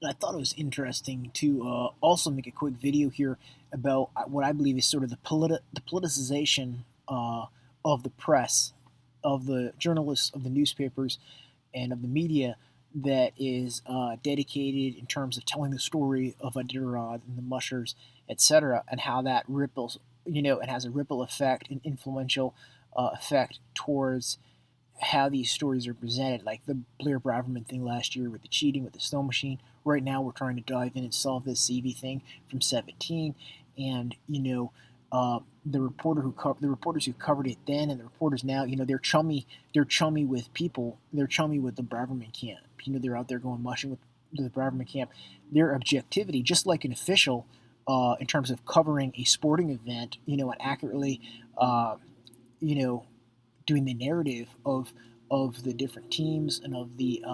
And I thought it was interesting to also make a quick video here about what I believe is sort of the politicization of the press, of the journalists, of the newspapers, and of the media that is dedicated in terms of telling the story of Iditarod and the mushers, etc., and how that ripples, it has a ripple effect, an influential effect towards how these stories are presented, like the Blair Braverman thing last year with the cheating with the snow machine. Right now, we're trying to dive in and solve this CV thing from 17, and the reporters who covered it then and the reporters now, they're chummy. They're chummy with people. They're chummy with the Braverman camp. They're out there going mushing with the Braverman camp. Their objectivity, just like an official, in terms of covering a sporting event, and accurately, you know, doing the narrative of the different teams and of the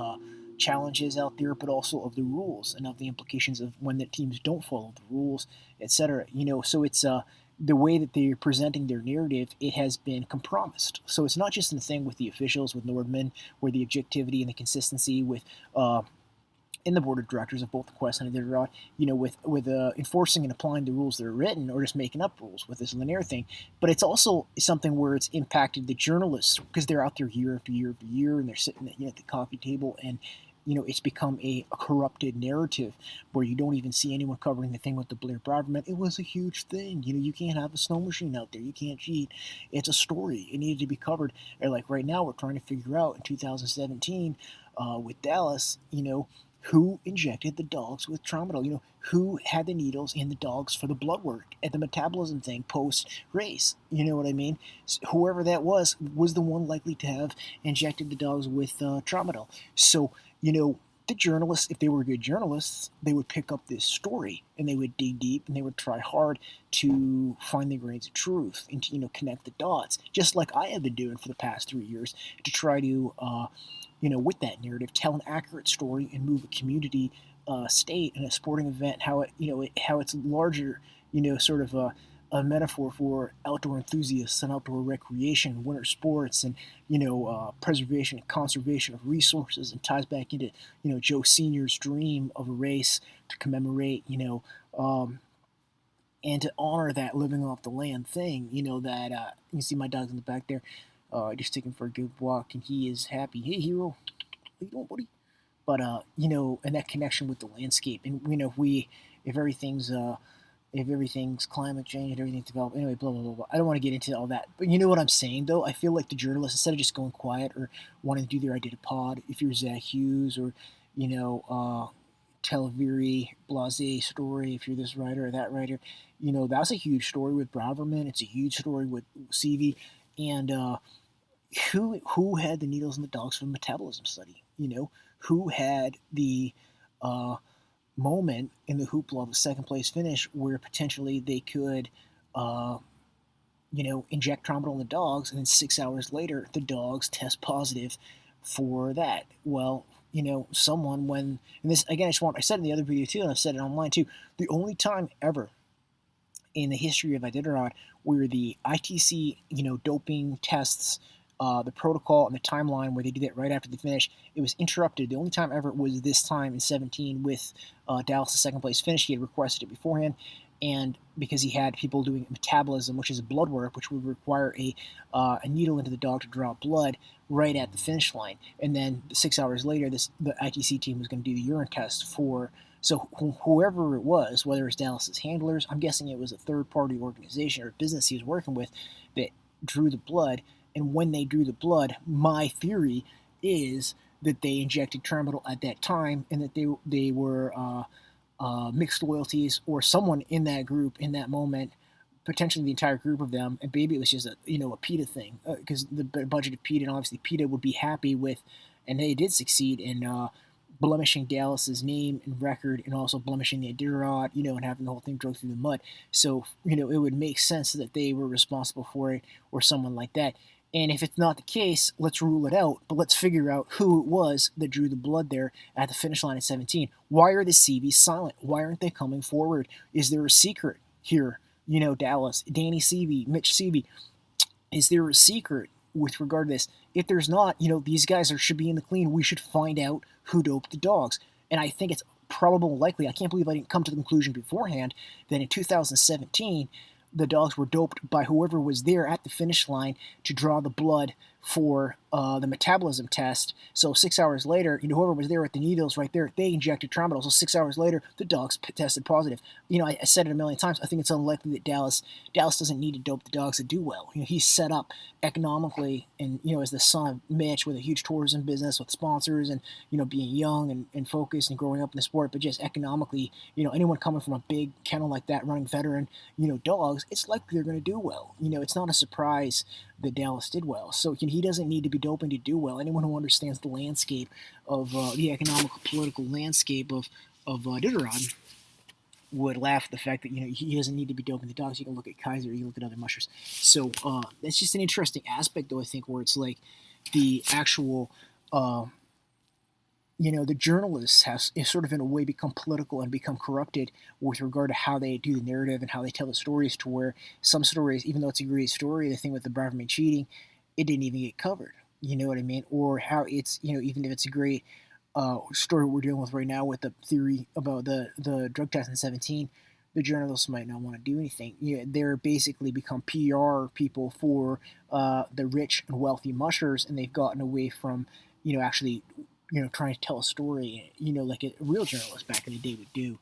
challenges out there, but also of the rules and of the implications of when the teams don't follow the rules, etc. So it's the way that they're presenting their narrative, it has been compromised. So it's not just the thing with the officials, with Nordman, where the objectivity and the consistency with in the board of directors of both the Quest and Iditarod, with enforcing and applying the rules that are written, or just making up rules with this linear thing. But it's also something where it's impacted the journalists because they're out there year after year after year, and they're sitting at the coffee table, and it's become a corrupted narrative where you don't even see anyone covering the thing with the Blair Braverman. It was a huge thing. You can't have a snow machine out there. You can't cheat. It's a story. It needed to be covered. And like right now, we're trying to figure out in 2017 with Dallas, who injected the dogs with tramadol, who had the needles in the dogs for the blood work at the metabolism thing post race. You know what I mean? So whoever that was the one likely to have injected the dogs with tramadol. So, the journalists, if they were good journalists, they would pick up this story and they would dig deep and they would try hard to find the grains of truth and to, connect the dots, just like I have been doing for the past 3 years to try to with that narrative, tell an accurate story and move a community state in a sporting event, how it's larger, sort of a metaphor for outdoor enthusiasts and outdoor recreation, winter sports, and preservation and conservation of resources, and ties back into Joe Senior's dream of a race to commemorate, and to honor that living off the land thing. That you see my dog's in the back there, just taking for a good walk, and he is happy. Hey, hero, how you doing, buddy? But and that connection with the landscape, and if everything's climate change and everything's developed, anyway, blah blah blah blah. I don't want to get into all that, but you know what I'm saying, though. I feel like the journalists, instead of just going quiet or wanting to do their I did a pod, if you're Zach Hughes or you know tell a very blasé story, if you're this writer or that writer, that's a huge story with Braverman. It's a huge story with CV, and who had the needles in the dogs for the metabolism study? Who had the uh, moment in the hoopla of a second place finish where potentially they could, uh, inject tramadol in the dogs, and then 6 hours later the dogs test positive for that. Well, someone when and this again, I said it in the other video too, and I've said it online too. The only time ever in the history of Iditarod where the ITC, doping tests, the protocol and the timeline where they did it right after the finish, it was interrupted. The only time ever was this time in 17 with Dallas' second place finish. He had requested it beforehand, and because he had people doing metabolism, which is blood work, which would require a needle into the dog to draw blood right at the finish line, and then 6 hours later, the ITC team was going to do the urine test for. So whoever it was, whether it's Dallas's handlers, I'm guessing it was a third-party organization or business he was working with that drew the blood. And when they drew the blood, my theory is that they injected tramadol at that time, and that they were mixed loyalties, or someone in that group in that moment, potentially the entire group of them, and maybe it was just a PETA thing, because the budget of PETA, and obviously PETA would be happy with, and they did succeed in blemishing Dallas's name and record, and also blemishing the Iditarod, and having the whole thing drug through the mud. So it would make sense that they were responsible for it, or someone like that. And if it's not the case, let's rule it out. But let's figure out who it was that drew the blood there at the finish line at 17. Why are the CVs silent? Why aren't they coming forward? Is there a secret here? Dallas, Danny CV, Mitch CV. Is there a secret with regard to this? If there's not, these guys should be in the clean. We should find out who doped the dogs. And I think it's probable and likely, I can't believe I didn't come to the conclusion beforehand, that in 2017, the dogs were doped by whoever was there at the finish line to draw the blood for the metabolism test. So 6 hours later, whoever was there at the needles right there, they injected tramadol. So 6 hours later, the dogs tested positive. I said it a million times. I think it's unlikely that Dallas doesn't need to dope the dogs to do well. He's set up economically, and as the son of Mitch with a huge tourism business with sponsors, and being young and focused and growing up in the sport, but just economically, anyone coming from a big kennel like that, running veteran, dogs, it's likely they're going to do well. It's not a surprise that Dallas did well. So he doesn't need to be doping to do well. Anyone who understands the landscape of the economic political landscape of Iditarod would laugh at the fact that he doesn't need to be doping the dogs. You can look at Kaiser, you can look at other mushers. So that's just an interesting aspect, though, I think, where it's like the actual the journalists have sort of in a way become political and become corrupted with regard to how they do the narrative and how they tell the stories, to where some stories, even though it's a great story, the thing with the Braverman cheating, it didn't even get covered. You know what I mean? Or how it's, even if it's a great story we're dealing with right now with the theory about the drug test in 17, the journalists might not want to do anything. They're basically become PR people for the rich and wealthy mushers, and they've gotten away from, actually, trying to tell a story, like a real journalist back in the day would do.